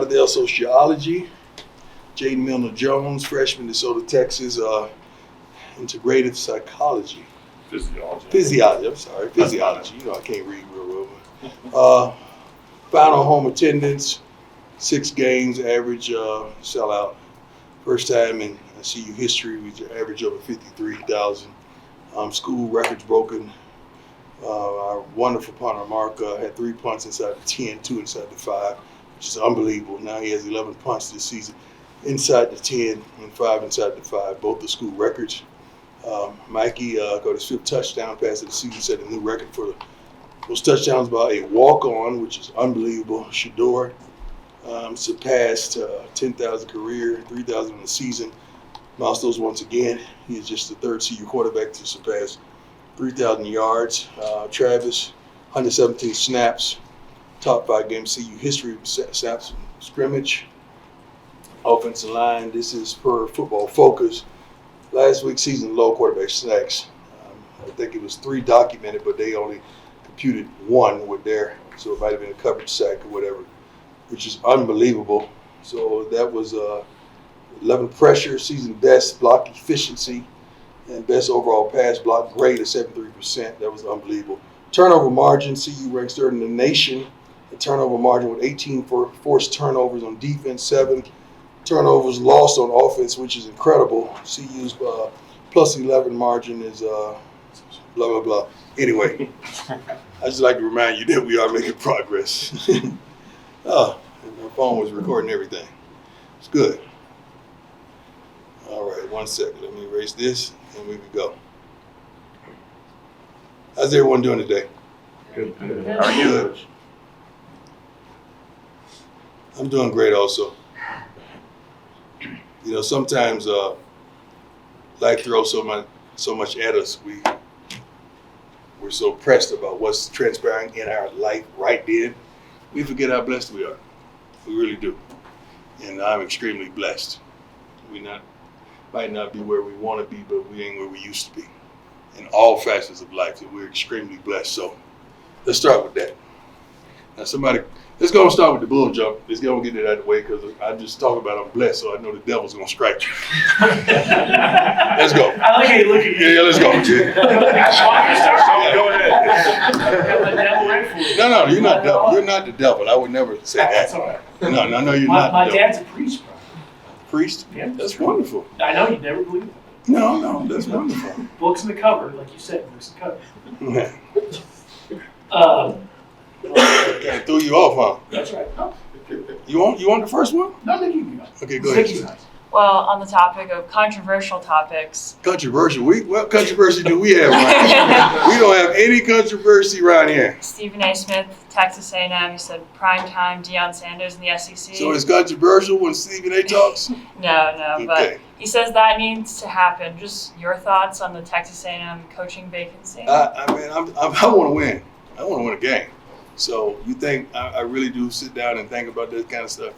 Lauderdale Sociology. Jaden Milner-Jones, freshman, DeSoto, Texas, integrative psychology. Physiology, I'm sorry, physiology. You know, I can't read real well. Final home attendance, 6 games, average sellout. First time in CU history, we average over 53,000. School records broken. Our wonderful punter, Mark, had 3 punts inside the 10, 2 inside the 5, which is unbelievable. Now he has 11 punts this season inside the 10 and 5 inside the 5, both the school records. Mikey got his 5th touchdown pass of the season, set a new record for those touchdowns by a walk-on, which is unbelievable. Shador surpassed 10,000 career, 3,000 in the season. Milestones once again. He is just the 3rd CU quarterback to surpass 3,000 yards. Travis, 117 snaps, top 5 games CU history, snaps scrimmage. Offensive line, this is per Football Focus. Last week's season low quarterback sacks. I think it was 3 documented, but they only computed 1 with there, so it might have been a coverage sack or whatever, which is unbelievable. So that was 11 pressure, season best block efficiency, and best overall pass block grade of 73%. That was unbelievable. Turnover margin, CU ranks 3rd in the nation. The turnover margin with 18 forced turnovers on defense, 7 turnovers lost on offense, which is incredible. CU's plus 11 margin is blah, blah, blah. Anyway, I just like to remind you that we are making progress. My phone was recording everything. It's good. All right, 1 second. Let me erase this and we can go. How's everyone doing today? Good. How are you? Good. I'm doing great also. You know, sometimes life throws so much at us. We're so pressed about what's transpiring in our life right then. We forget how blessed we are. We really do. And I'm extremely blessed. We might not be where we want to be, but we ain't where we used to be. In all facets of life, that we're extremely blessed. So let's start with that. Now let's go and start with the bull jump. Let's go and get it out of the way because I just talk about I'm blessed, so I know the devil's going to strike you. Let's go. I like how you look at you. Yeah, let's go. That's why you start. Go ahead. No, you're not devil. You're not the devil. I would never say that. That's all right. No, you're not My the devil. dad's a priest, bro. Priest? Yeah. That's wonderful. I know you'd never believe it. No, that's wonderful. Books in the cupboard, like you said, books in the cupboard. Kind of threw you off, huh? That's right. No, You want the first one? no, you can go. Okay, go ahead. Sticky's nice. Well, on the topic of controversial topics. Controversial. What controversy do we have around here? We don't have any controversy around here. Stephen A. Smith, Texas A&M, he said primetime Deion Sanders in the SEC. So it's controversial when Stephen A. talks? No, Okay. but he says that needs to happen. Just your thoughts on the Texas A&M coaching vacancy? I want to win. I want to win a game. So you think I really do sit down and think about that kind of stuff?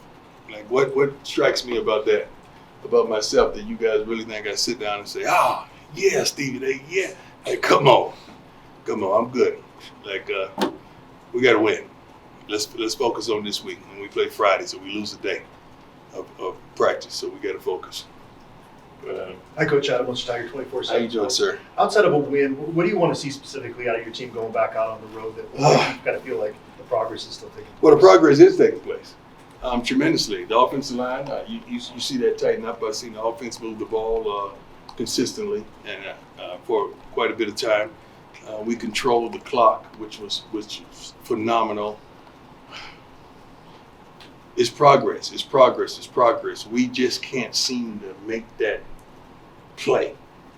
Like what strikes me about that, about myself, that you guys really think I sit down and say, yeah, Stevie A, yeah. Like, come on, I'm good. Like, we got to win. Let's focus on this week. And we play Friday, so we lose a day of practice, so we got to focus. Hi, Coach Adam, Lunch Tiger 24/7. How you doing, sir? Outside of a win, what do you want to see specifically out of your team going back out on the road that you've got to feel like the progress is still taking place? Well, the progress is taking place tremendously. The offensive line, you see that tighten up. I've seen the offense move the ball consistently and for quite a bit of time. We controlled the clock, which was phenomenal. It's progress. We just can't seem to make that play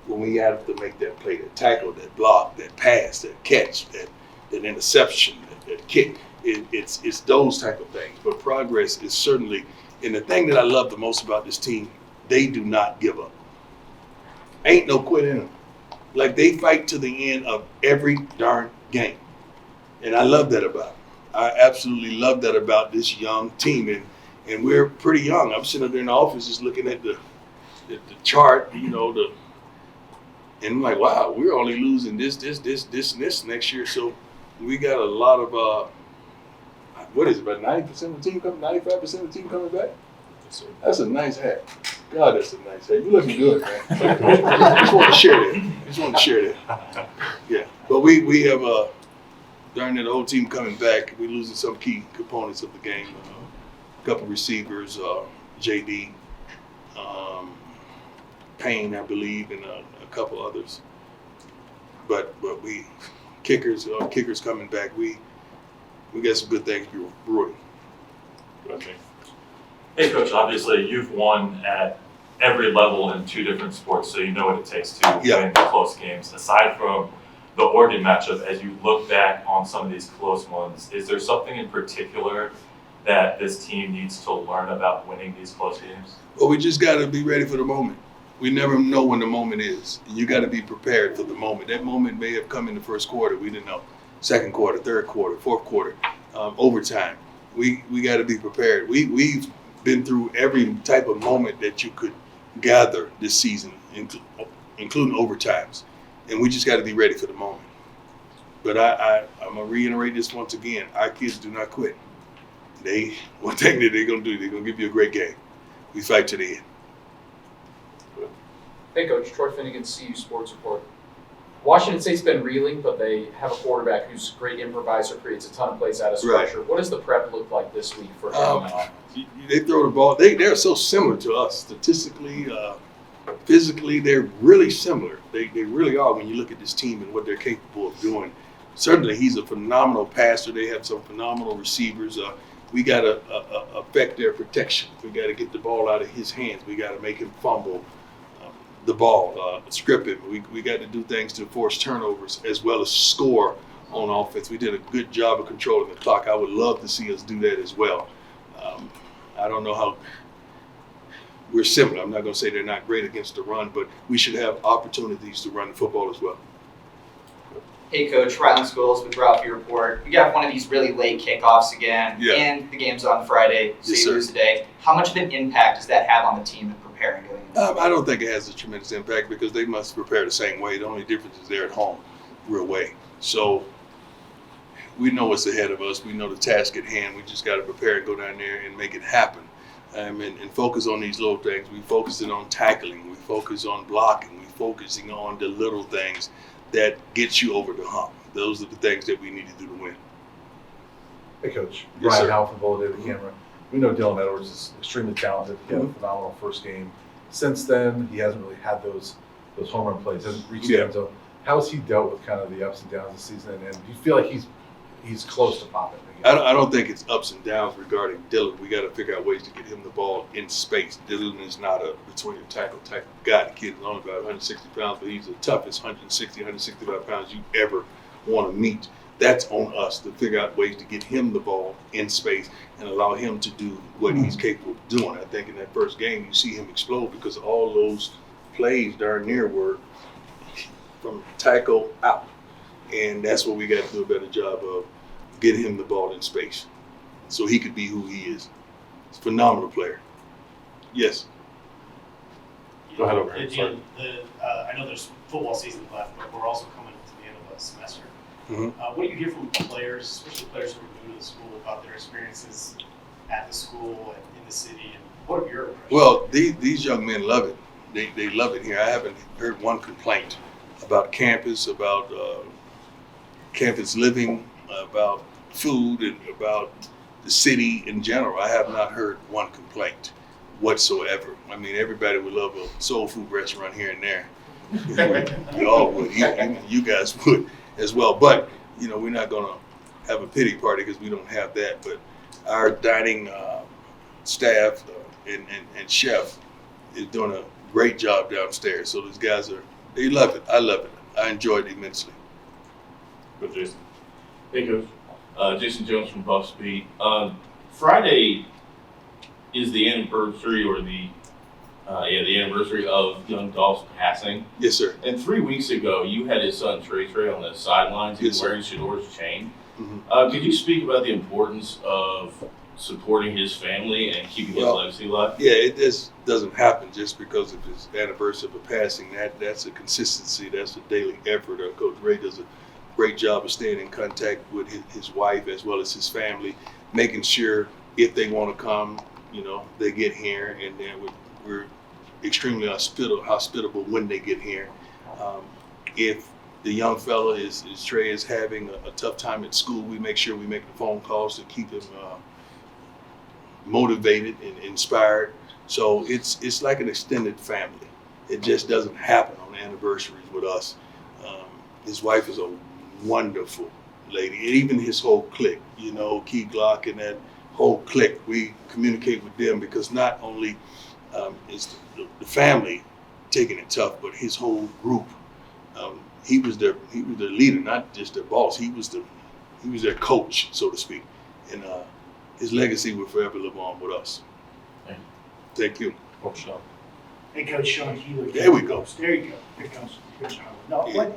when we have to make that play, that tackle, that block, that pass, that catch, that interception, that kick. It's those type of things. But progress is certainly, and the thing that I love the most about this team, they do not give up. Ain't no quit in them. Like, they fight to the end of every darn game. And I love that about them. I absolutely love that about this young team. And we're pretty young. I'm sitting up there in the office just looking at the chart, and I'm like, wow, we're only losing this, and this next year. So we got a lot of, what is it, about 90% of the team coming, 95% of the team coming back? That's a nice hat. God, that's a nice hat. You looking good, man. Just want to share that. Yeah, but we have during that whole team coming back, we're losing some key components of the game. A couple receivers, JD, Payne, I believe, and a couple others. But we kickers coming back. We got some good things brewing. Hey, Coach, obviously you've won at every level in 2 different sports, so you know what it takes to win close games. Aside from the Oregon matchup, as you look back on some of these close ones, is there something in particular that this team needs to learn about winning these close games? Well, we just got to be ready for the moment. We never know when the moment is. You got to be prepared for the moment. That moment may have come in the first quarter. We didn't know. Second quarter, third quarter, fourth quarter, overtime. We got to be prepared. We've been through every type of moment that you could gather this season, including overtimes. And we just got to be ready for the moment. But I'm going to reiterate this once again. Our kids do not quit. One thing that they're going to do, they're going to give you a great game. We fight to the end. Hey, Coach. Troy Finnegan, CU Sports Report. Washington State's been reeling, but they have a quarterback who's a great improviser, creates a ton of plays out of structure. Right. What does the prep look like this week for him on offense? They throw the ball. They're so similar to us statistically, physically. They're really similar. They really are when you look at this team and what they're capable of doing. Certainly, he's a phenomenal passer. They have some phenomenal receivers. We got to affect their protection. We got to get the ball out of his hands. We got to make him fumble the ball, strip him. We got to do things to force turnovers as well as score on offense. We did a good job of controlling the clock. I would love to see us do that as well. I don't know how we're similar. I'm not going to say they're not great against the run, but we should have opportunities to run the football as well. Hey, Coach, Ryland Schools with Ralphie Report. We got one of these really late kickoffs again, and the game's on Friday, so you lose today. How much of an impact does that have on the team in preparing going into I don't think it has a tremendous impact because they must prepare the same way. The only difference is they're at home, we're away. So we know what's ahead of us. We know the task at hand. We just got to prepare and go down there and make it happen. And focus on these little things. We focusing on tackling. We focus on blocking. We focusing on the little things that gets you over the hump. Those are the things that we need to do to win. Hey, Coach. Yes, Brian sir. Howell from Boulder David Camera. We know Dylan Edwards is extremely talented. He had a phenomenal first game. Since then, he hasn't really had those home run plays. Hasn't reached the end zone. How has he dealt with kind of the ups and downs this season? And do you feel like he's close to popping again? I don't think it's ups and downs regarding Dylan. We got to figure out ways to get him the ball in space. Dylan is not a between the tackle type of guy. The kid is only about 160 pounds, but he's the toughest 165 pounds you ever want to meet. That's on us to figure out ways to get him the ball in space and allow him to do what he's capable of doing. I think in that first game, you see him explode because all those plays darn near were from tackle out. And that's what we got to do a better job of, getting him the ball in space so he could be who he is. He's a phenomenal player. Yes. Go ahead, over here. Deion, I know there's football season left, but we're also coming to the end of the semester. What do you hear from players, especially players who are new to the school, about their experiences at the school and in the city, and what are your impressions? Well, these young men love it. They love it here. I haven't heard one complaint about campus, about campus living, about food, and about the city in general. I have not heard one complaint whatsoever. I mean, everybody would love a soul food restaurant here and there. We all would. You guys would as well. But, we're not going to have a pity party because we don't have that. But our dining staff and chef is doing a great job downstairs. So those guys they love it. I love it. I enjoyed it immensely. Good, Jason. Hey, Coach. Jason Jones from Buff Beat. Friday is the anniversary, or the anniversary of young Dolph's passing. Yes, sir. And 3 weeks ago, you had his son Trey on the sidelines. He was wearing Shador's chain. Could you speak about the importance of supporting his family and keeping his legacy alive? Yeah, it just doesn't happen just because of his anniversary of a passing. That's a consistency. That's a daily effort. Coach Ray does a great job of staying in contact with his wife as well as his family. making sure if they want to come, they get here, and then we're extremely hospitable when they get here. If the young fella Trey is having a tough time at school, we make sure we make the phone calls to keep him motivated and inspired. So it's like an extended family. It just doesn't happen on anniversaries with us. His wife is a wonderful lady, and even his whole clique, Key Glock and that whole clique, we communicate with them because not only is the family taking it tough, but his whole group. He was their leader, not just their boss. He was their coach, so to speak, and his legacy will forever live on with us. Thank you. Coach Sean. Hey, Coach Sean Keeler. There we go. There you go. Here comes Coach Sean. No, Yeah.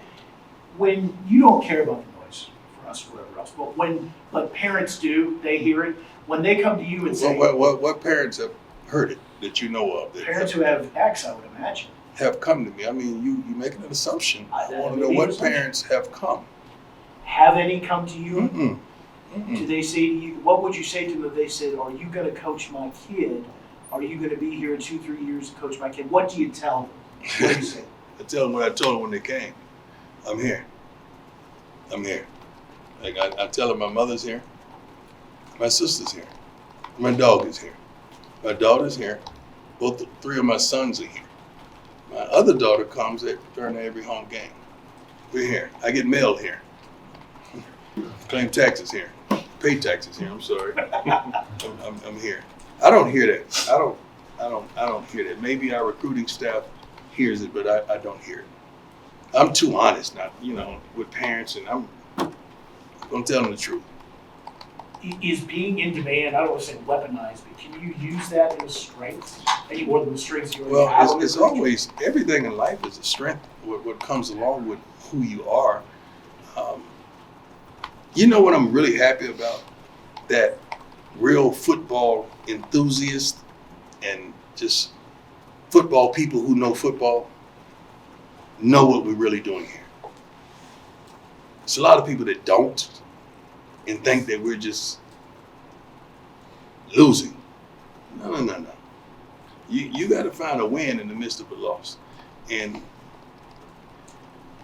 when you don't care about the noise for us or whatever else, but when parents do, they hear it. When they come to you and say, What parents have heard it that you know of? That parents who have ex, I would imagine. have come to me. I mean, you making an assumption. I That want to may know be an what assumption. parents have come. Have any come to you? Mm-mm. Do Mm-mm. they say to you, what would you say to them if they said, are you going to coach my kid? Are you going to be here in 2-3 years to coach my kid? What do you tell them? What do you say? I tell them what I told them when they came. I'm here. I'm here. Like I tell them my mother's here. My sister's here. My dog is here. My daughter's here. Three of my sons are here. My other daughter comes during every home game. We're here. I get mail here. Claim taxes here. Pay taxes here. I'm sorry. I'm here. I don't hear that. I don't hear that. Maybe our recruiting staff hears it, but I don't hear it. I'm too honest, not with parents, and I'm gonna tell them the truth. Is being in demand, I don't want to say weaponized, but can you use that as a strength? Any more than the strengths you already have? Well, it's always, everything in life is a strength. What comes along with who you are. You know what I'm really happy about? That real football enthusiasts and just football people who know football know what we're really doing here. There's a lot of people that don't and think that we're just losing. No. You got to find a win in the midst of a loss. And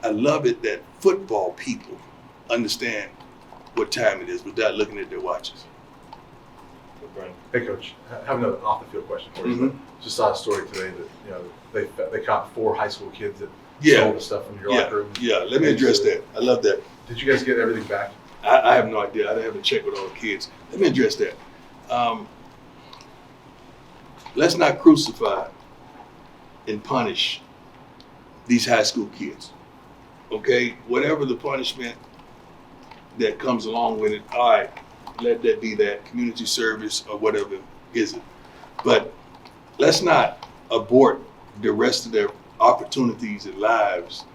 I love it that football people understand what time it is without looking at their watches. Hey, Coach, I have another off-the-field question for you. Mhm. Just saw a story today that they caught 4 high school kids that Yeah. stole the stuff from your locker room. Yeah, let me address that. I love that. Did you guys get everything back? I have no idea. I haven't checked with all the kids. Let me address that. Let's not crucify and punish these high school kids. Okay? Whatever the punishment that comes along with it, all right, let that be that, community service or whatever is it. But let's not abort the rest of their opportunities and lives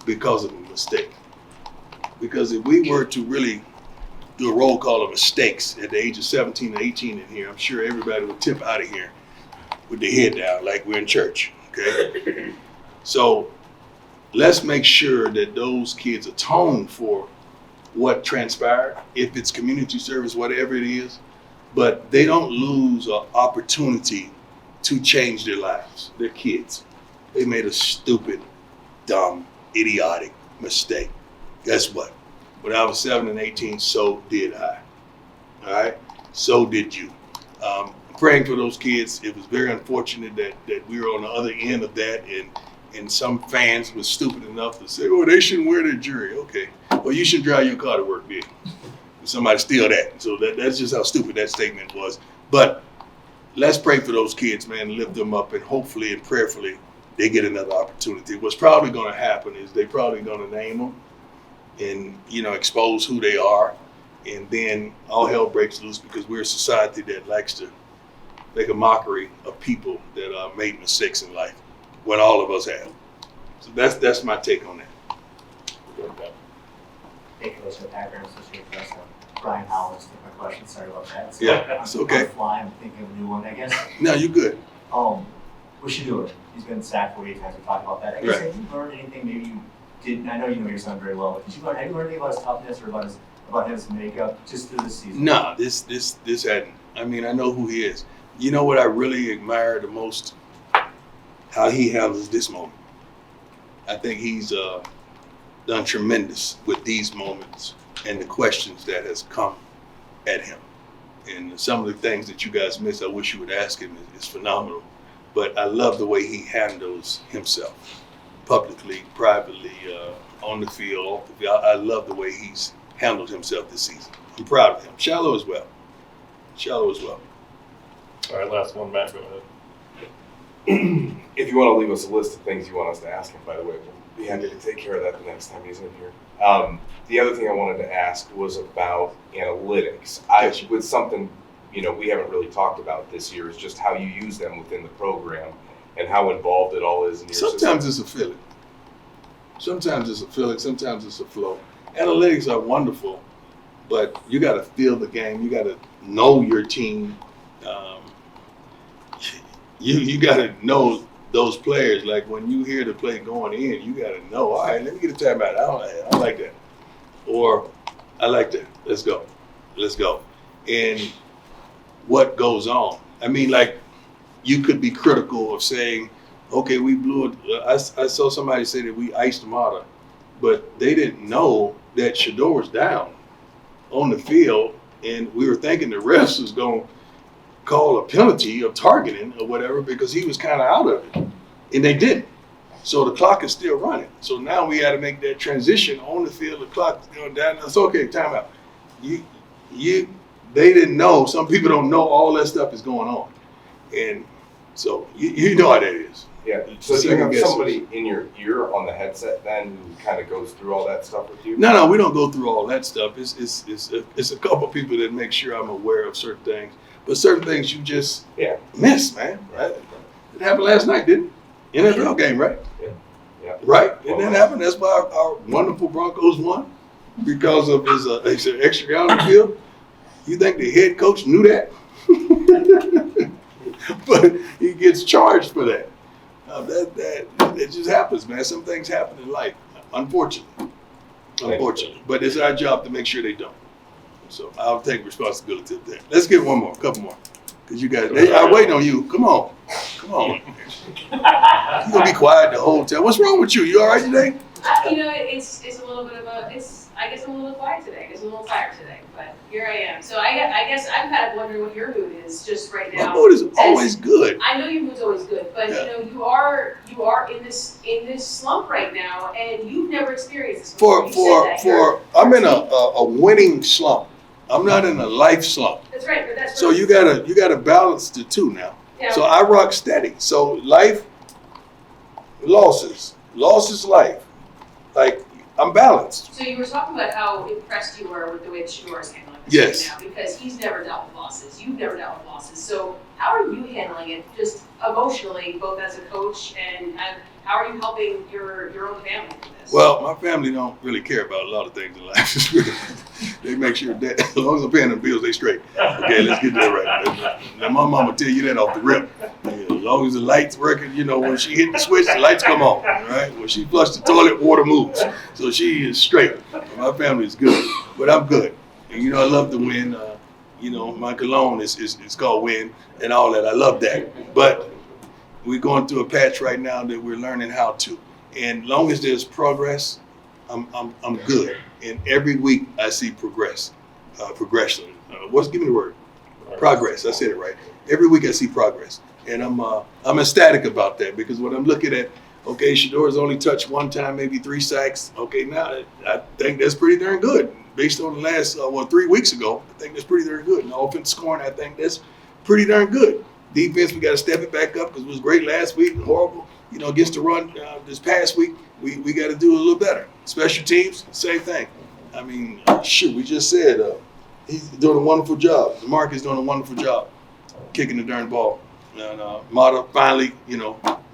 because of a mistake. Because if we were to really do a roll call of mistakes at the age of 17 and 18 in here, I'm sure everybody would tip out of here with their head down like we're in church, okay? So let's make sure that those kids atone for what transpired, if it's community service, whatever it is, but they don't lose an opportunity to change their lives. They're kids. They made a stupid, dumb, idiotic mistake. Guess what? When I was 7 and 18, so did I. All right? So did you. Praying for those kids. It was very unfortunate that we were on the other end of that, and some fans were stupid enough to say, oh, they shouldn't wear their jewelry. Okay. Well, you should drive your car to work then. Somebody steal that. So that's just how stupid that statement was. But let's pray for those kids, man, lift them up, and hopefully and prayerfully they get another opportunity. What's probably going to happen is they're probably going to name them and, expose who they are. And then all hell breaks loose because we're a society that likes to make a mockery of people that made mistakes in life, when all of us have. So that's my take on that. Hey, Coach, the background associate professor Brian Howells took my question. Sorry about that. So Yeah, it's okay. On the fly, I'm thinking of a new one, I guess. No, you're good. What's Shador? He's been sacked 48 times. We talked about that. I guess Right. have you learned anything? Maybe you didn't. I know you know your son very well, but have you learned anything about his toughness or about about his makeup just through the season? Nah, this hadn't. I mean, I know who he is. You know what I really admire the most? How he handles this moment. I think he's done tremendous with these moments and the questions that has come at him. And some of the things that you guys missed, I wish you would ask him, is phenomenal. But I love the way he handles himself, publicly, privately, on the field, off the field. I love the way he's handled himself this season. I'm proud of him. Shallow as well. All right, last one, Matt, go ahead. If you want to leave us a list of things you want us to ask him, by the way, we'll be happy to take care of that the next time he's in here. The other thing I wanted to ask was about analytics. With something, we haven't really talked about this year is just how you use them within the program and how involved it all is in your Sometimes system. it's a feeling. Sometimes it's a feeling. Sometimes it's a flow. Analytics are wonderful, but you got to feel the game. You got to know your team. You got to know those players. Like when you hear the play going in, you got to know, all right, let me get a timeout. I like that. Or I like that. Let's go. And what goes on? I mean, like, you could be critical of saying, okay, we blew it. I saw somebody say that we iced Mata, but they didn't know that Shador was down on the field, and we were thinking the refs was going to call a penalty of targeting or whatever because he was kind of out of it, and they didn't. So the clock is still running. So now we got to make that transition on the field. The clock is going down. It's okay. Timeout. They didn't know. Some people don't know all that stuff is going on, and so you know how that is. Yeah. So do you have somebody in your ear on the headset then who kind of goes through all that stuff with you? No, we don't go through all that stuff. It's a couple of people that make sure I'm aware of certain things, but certain things you just miss, man. Right? It happened last night, didn't it? NFL game, right? Yeah. Right? Didn't that happen? That's why our wonderful Broncos won because of his extra guy on the field. You think the head coach knew that? But he gets charged for that. That just happens, man. Some things happen in life, unfortunately. But it's our job to make sure they don't. So I'll take responsibility of that. Let's get one more, couple more. Because you guys, I'm waiting on you. Come on. You're going to be quiet the whole time. What's wrong with you? You all right today? It's a little bit of I guess I'm a little quiet today. I guess I'm a little tired today, but here I am. So I guess I'm kind of wondering what your mood is just right now. My mood is always good. I know your mood's always good, but you are in this slump right now, and you've never experienced this before. I'm in a winning slump. I'm not in a life slump. That's right, but that's so you gotta balance the two now. Yeah. So I rock steady. So life, losses, life. Like I'm balanced. So you were talking about how impressed you were with the way Shador is handling this Yes. right now, because he's never dealt with losses. You've never dealt with losses. So how are you handling it, just emotionally, both as a coach and how are you helping your own family with this? Well, my family don't really care about a lot of things in life. They make sure that as long as I'm paying the bills, they straight. Okay, let's get that right. Now my mama tell you that off the rip. As long as the lights working, when she hit the switch, the lights come on. Right? When she flushed the toilet, water moves. So she is straight. My family is good, but I'm good. And I love to win. My cologne is called Win and all that. I love that. But we're going through a patch right now that we're learning how to. And long as there's progress, I'm good. And every week I see progression. Give me the word? Progress. I said it right. Every week I see progress, and I'm ecstatic about that because when I'm looking at, okay, Shador's only touched one time, maybe 3 sacks. Okay, now I think that's pretty darn good based on the last 3 weeks ago. I think that's pretty darn good. And offense scoring, I think that's pretty darn good. Defense, we got to step it back up because it was great last week, horrible. Against the run this past week, we got to do a little better. Special teams, same thing. I mean, we just said he's doing a wonderful job. Mark is doing a wonderful job kicking the darn ball. And Mata finally,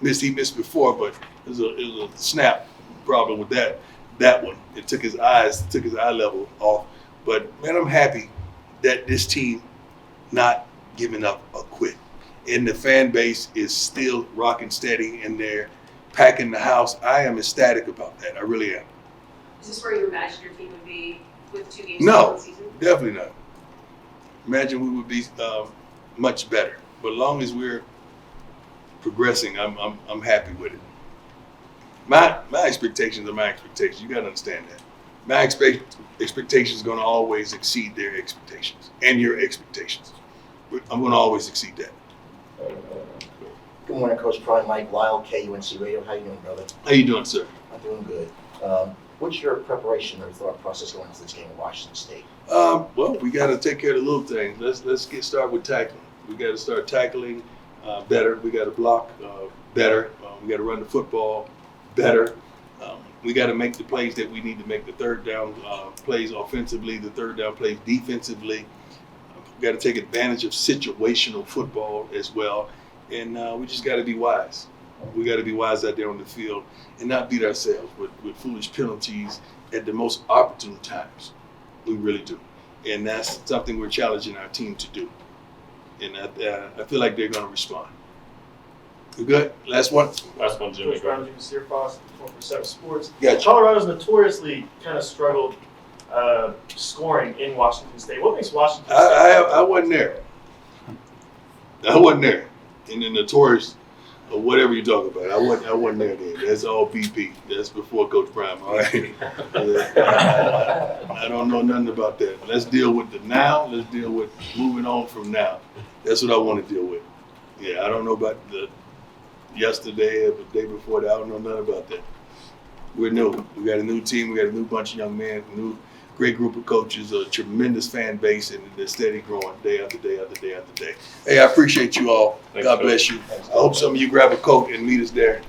missed. He missed before, but it was a snap problem with that one. It took his eye level off. But man, I'm happy that this team not giving up or quit. And the fan base is still rocking steady and they're packing the house. I am ecstatic about that. I really am. Is this where you imagine your team would be with 2 games No. in the season? Definitely not. Imagine we would be much better. But as long as we're progressing, I'm happy with it. My expectations are my expectations. You got to understand that. My expectations are going to always exceed their expectations and your expectations. I'm going to always exceed that. Good morning, Coach Prime. Mike Lyle, KUNC Radio. How you doing, brother? How you doing, sir? I'm doing good. What's your preparation or thought process going into this game in Washington State? Well, we got to take care of the little things. Let's get started with tackling. We got to start tackling better. We got to block better. We got to run the football better. We got to make the plays that we need to make, the third down plays offensively, the third down plays defensively. We got to take advantage of situational football as well. And we just got to be wise. We got to be wise out there on the field and not beat ourselves with foolish penalties at the most opportune times. We really do. And that's something we're challenging our team to do. And I feel like they're going to respond. We good? Last one? Last one, Jimmy. Coach Brown, Jimmy Searfoss, 24/7 Sports. Gotcha. Colorado's notoriously kind of struggled scoring in Washington State. What makes Washington State? I wasn't there. I wasn't there. In the notorious or whatever you're talking about. I wasn't there then. That's all BP. That's before Coach Prime. All right. I don't know nothing about that. Let's deal with the now. Let's deal with moving on from now. That's what I want to deal with. Yeah, I don't know about the yesterday or the day before that. I don't know nothing about that. We're new. We got a new team. We got a new bunch of young men, a new great group of coaches, a tremendous fan base, and they're steady growing day after day after day after day. Hey, I appreciate you all. Thanks, God Coach. bless you. I hope some of you grab a coat and meet us there.